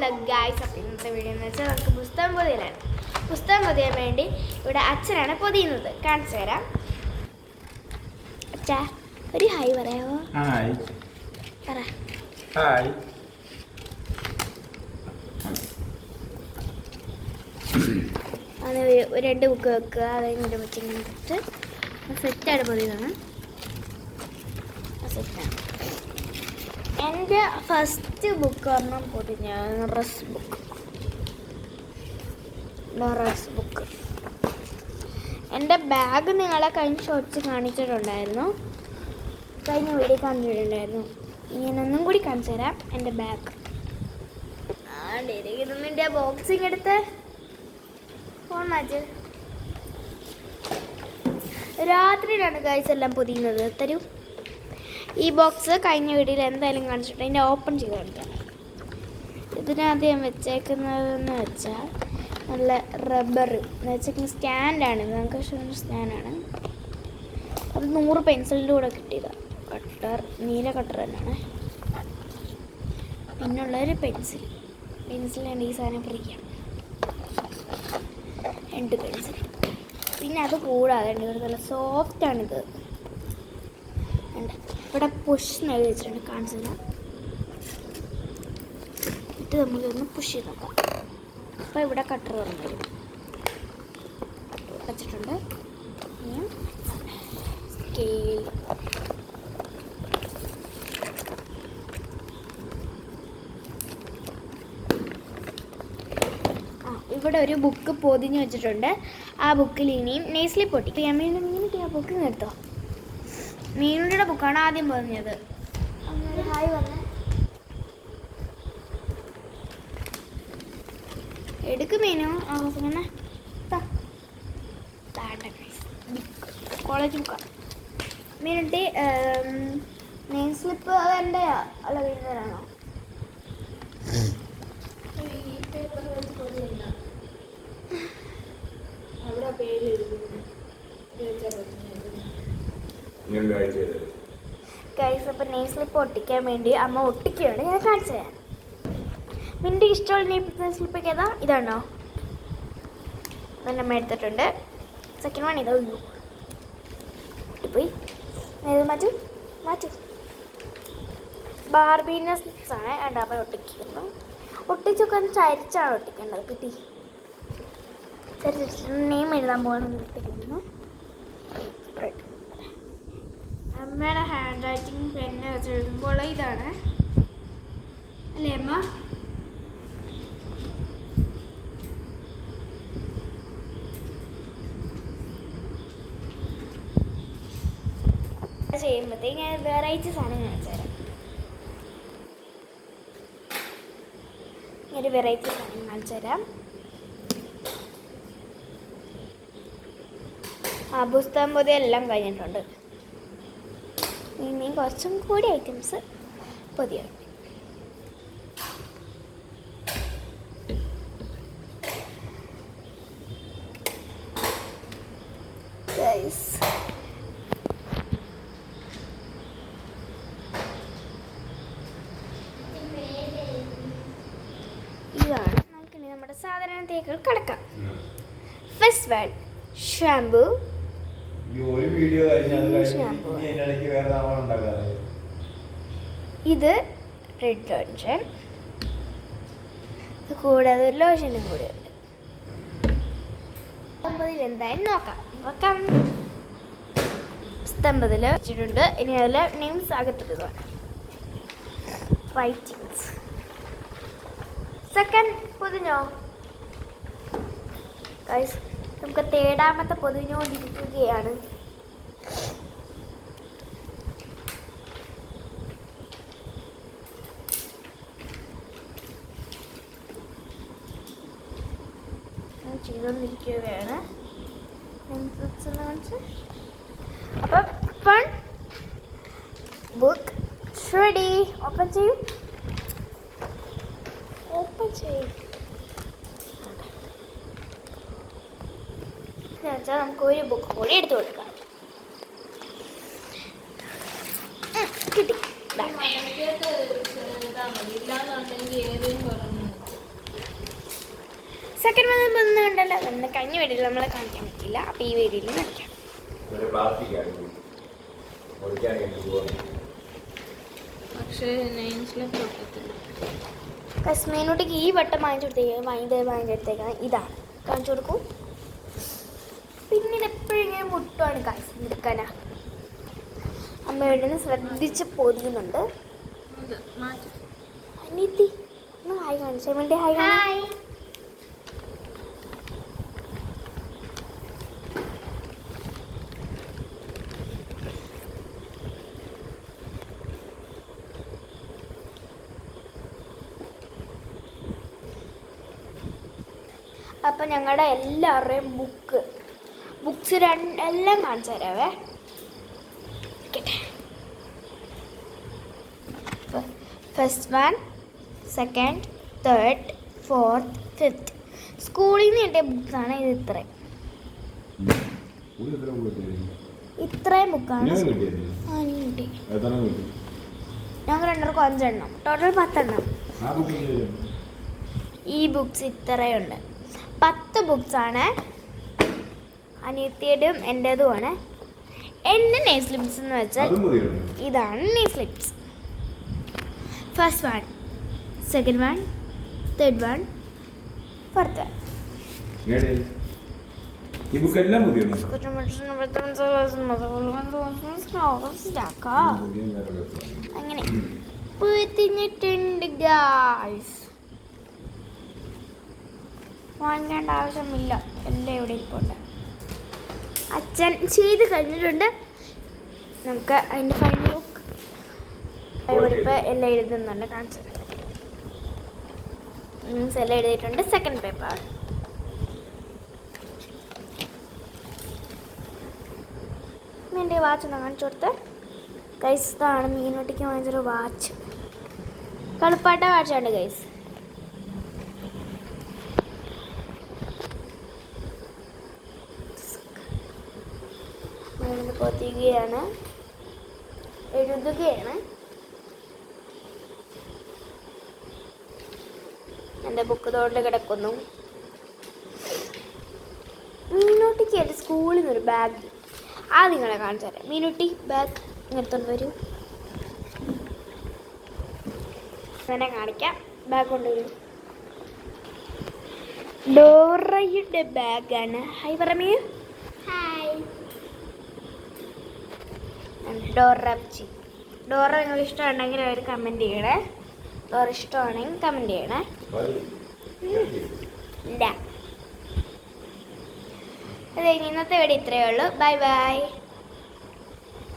Hello guys, അപ്പോൾ ഇന്നത്തെ video എന്ന് വെച്ചാൽ നമുക്ക് പുസ്തകം പൊതിയലാണ്. പുസ്തകം പൊതിയാൻ വേണ്ടി ഇവിടെ അച്ഛനാണ് പൊതിയുന്നത്. കാണിച്ചു തരാം. അച്ഛാ, ഒരു ഹായ് പറയാമോ? ഹായ് പറ. ഹായ്. അത് രണ്ട് ബുക്ക് വെക്കുക. അതിങ്ങനെ വെച്ചിങ്ങനെ വെച്ചിട്ട് സെറ്റായിട്ട് പൊതിയതാണ്. സെറ്റാണ്. എൻ്റെ ഫസ്റ്റ് ബുക്ക് പറഞ്ഞാൽ പൊതിഞ്ഞ റസ് ബുക്ക്. എൻ്റെ ബാഗ് നിങ്ങളെ കഴിഞ്ഞ ഷോർട്സ് കാണിച്ചിട്ടുണ്ടായിരുന്നു. കഴിഞ്ഞ വീഡിയോ കാണിച്ചിട്ടുണ്ടായിരുന്നു. ഞാനൊന്നും കൂടി കാണിച്ചു തരാം. എൻ്റെ ബാഗ് ഇതിൻ്റെ ബോക്സിങ് എടുത്ത് ഫോൺ മാറ്റ്. രാത്രിയിലാണ് ഗൈസ് എല്ലാം പൊതിയുന്നത്. തരൂ. ഈ ബോക്സ് കഴിഞ്ഞ വീഡിയോയിൽ എന്തായാലും കാണിച്ചിട്ട് അതിൻ്റെ ഓപ്പൺ ചെയ്ത് കാണിക്കാം. ഇതിനകത്ത് ഞാൻ വെച്ചേക്കുന്നതെന്ന് വെച്ചാൽ നല്ല റബ്ബർ എന്ന് വെച്ചാൽ സ്റ്റാൻഡാണ്. ഇത് നമുക്ക് സ്റ്റാൻഡാണ്. അത് 100 പെൻസിലിൻ്റെ കൂടെ കിട്ടിയതാണ്. കട്ടർ, നീല കട്ടർ തന്നെയാണ്. പിന്നുള്ളൊരു പെൻസിലാണ് ഈ സാധനം പിടിക്കാം. 2 പെൻസിൽ. പിന്നെ അത് കൂടാതെ നല്ല സോഫ്റ്റാണിത്. ഇവിടെ പുഷ് എഴുതി വെച്ചിട്ടുണ്ട്. കാണിച്ചു തരാം. ഇത് നമുക്കൊന്ന് പുഷ് ചെയ്ത് നോക്കാം. അപ്പോൾ ഇവിടെ കട്ടർ വരും വെച്ചിട്ടുണ്ട്. സ്കെയിൽ, ഇവിടെ ഒരു ബുക്ക് പൊതിഞ്ഞ് വെച്ചിട്ടുണ്ട്. ആ ബുക്കിൽ ഇനിയും നെയ്സ്ലി പൊട്ടി. ഞാൻ ഇങ്ങനെ ആ ബുക്ക് നിർത്തോ. മീനുടെ ബുക്കാണ് ആദ്യം പറഞ്ഞത്. അങ്ങനെ ഹായ് പറഞ്ഞ എടുക്ക് മീനു. അങ്ങനെ കോളേജ് ബുക്കാണ്. മീനുട്ടി നെയിം സ്ലിപ്പ് അതെൻ്റെ അല്ല വീണ്ടുതരാണോ? അവിടെ പേര് ഗൈസ്, അപ്പോൾ നെയിം സ്ലിപ്പ് ഒട്ടിക്കാൻ വേണ്ടി അമ്മ ഒട്ടിക്കുകയാണ്. ഞാൻ കാണിച്ചു തരാം. നിൻ്റെ ഇഷ്ടമുള്ള നെയിം സ്ലിപ്പൊക്കെ ഏതാ? ഇതാണോ? അമ്മ എടുത്തിട്ടുണ്ട്. സെക്കൻഡ് വൺ ഇതാ. ഒട്ടിപ്പോയി. ഏത് മാറ്റും. ബാർബീൻ്റെ സ്ലിപ്സാണ്. അമ്മ ഒട്ടിക്കുന്നു. ഒട്ടിച്ചൊക്കെ ഒന്ന് ചരിച്ചാണ് ഒട്ടിക്കേണ്ടത്. കിട്ടി. ചരിച്ചിട്ട് നെയിം എഴുതാൻ പോകണം. ഒട്ടിക്കുന്നു. അമ്മയുടെ ഹാൻഡ് റൈറ്റിംഗ് പെന്ന് വെച്ച് എഴുതുമ്പോൾ ഇതാണ് അല്ലേ അമ്മ? ചെയ്യുമ്പോഴത്തേക്ക് ഞാൻ വെറൈറ്റി സാധനം കാണിച്ചു തരാം. ഒരു വെറൈറ്റി സാധനം കാണിച്ചു തരാം. പുസ്തകം പൊതി എല്ലാം കഴിഞ്ഞിട്ടുണ്ട്. ഇനി കുറച്ചും കൂടി ഐറ്റംസ് പൊതിയാണ്. ഇതാണ്. നമുക്കിനി നമ്മുടെ സാധാരണ തേക്കുകൾ കിടക്കാം. First one shampoo. ഇത് റെഡ് ലോഷൻ. കൂടാതെ ഒരു ലോഷനും കൂടി ഉണ്ട്. എന്തായാലും നോക്കാം. സ്തംഭത്തിൽ വെച്ചിട്ടുണ്ട്. ഇനി അതിൽ നെയിംസ് അകത്തിട്ട് റൈറ്റിങ്സ്. സെക്കൻഡ് പൊതിഞ്ഞോ ഗൈസ്? നമുക്ക് തേടാമത്തെ പൊതിഞ്ഞുകൊണ്ടിരിക്കുകയാണ്. ചെയ്തുകൊണ്ടിരിക്കുകയാണ്. അപ്പം ഫൺ ബുക്ക് റെഡി. ഓപ്പൺ ചെയ്യും. നമുക്ക് ഒരു ബുക്ക് കൂടി എടുത്തു കൊടുക്കാം. കിട്ടി. സെക്കൻഡ് വന്ന് കണ്ടല്ലോ. അതൊന്ന് കഴിഞ്ഞ വീഡിയോയിൽ നമ്മളെ കാണിക്കാൻ പറ്റില്ല. അപ്പോൾ ഈ വീഡിയോയിൽ കാണിക്കാം. കസ്മീനോട്ടേക്ക് ഈ വട്ടം വാങ്ങിച്ചെടുത്തേക്കാണ്. ഇതാണ് കാണിച്ചു കൊടുക്കൂ. പിന്നെ ഇതെപ്പോഴും ഇങ്ങനെ മുട്ടുമാണ് കാശ് നിൽക്കാനാ. അമ്മ ഇവിടെ നിന്ന് ശ്രദ്ധിച്ച് പൊതിയുന്നുണ്ട്. അനിയത്തി ഒന്ന് ഹായ് കാണിച്ചാൽ വേണ്ടി ഹായ്. അപ്പം ഞങ്ങളുടെ എല്ലാവരുടെയും ബുക്സ് എല്ലാം കാണിച്ചു തരാവേ. First one, second, third, fourth, fifth. സ്കൂളിൽ നിന്ന് കിട്ടിയ ബുക്സാണ് ഇത്. ഇത്രയും ബുക്കാണ് കിട്ടി. ഞങ്ങൾ രണ്ടുപേർക്കും 5 എണ്ണം, ടോട്ടൽ 10 എണ്ണം. ഈ ബുക്സ് ഇത്രയുണ്ട്. 10 ബുക്സാണ്. അനിയത്തിയുടെയും എൻ്റേതുമാണ്. എൻ്റെ നെയിം സ്ലിപ്സ് എന്ന് വെച്ചാൽ ഇതാണ് name slips. First one, second one, third one, fourth one. അങ്ങനെ പുതിഞ്ഞിട്ടുണ്ട് ഗായ്സ്. വാങ്ങേണ്ട ആവശ്യമില്ല, എല്ലാം ഇവിടെ ഇരിപ്പുണ്ട്. അച്ഛൻ ചെയ്ത് കഴിഞ്ഞിട്ടുണ്ട്. നമുക്ക് അതിൻ്റെ ഫൈനൽ ലുക്ക് ഇപ്പം എല്ലാം എഴുതുന്നുണ്ട്. കാണിച്ചത് എല്ലാം എഴുതിയിട്ടുണ്ട്. സെക്കൻഡ് പേപ്പർ എൻ്റെ വാച്ച് ഒന്ന് കാണിച്ചു കൊടുത്ത്. ഗൈസ് ഇതാണ് മീനോട്ടിക്ക് വാങ്ങിച്ചൊരു വാച്ച്. കളിപ്പാട്ട വാച്ചാണ് ഗൈസ്. പൊതിയുകയാണ്, എഴുതുകയാണ്. എൻ്റെ ബുക്ക് തോട്ടിൽ കിടക്കുന്നു. മീനൂട്ടിക്ക് എൻ്റെ സ്കൂളിൽ നിന്നൊരു ബാഗ് നിങ്ങളെ കാണിച്ചു തരാം. മീനൂട്ടി ബാഗ് ഇങ്ങനത്തോണ്ട് വരും. അങ്ങനെ കാണിക്കാം. ബാഗ് കൊണ്ടുവരും. ഡോറയുടെ ബാഗാണ്. ഹായ് പറമേ. ഹായ്. ഡോറ നിങ്ങൾക്ക് ഇഷ്ടമുണ്ടെങ്കിൽ അവർ കമൻറ്റ് ചെയ്യണേ. ഡോറ ഇഷ്ടമാണെങ്കിൽ കമൻറ്റ് ചെയ്യണേ. ഇല്ല, അത് ഇന്നത്തെ വീഡിയോ ഇത്രയേ ഉള്ളൂ. Bye bye.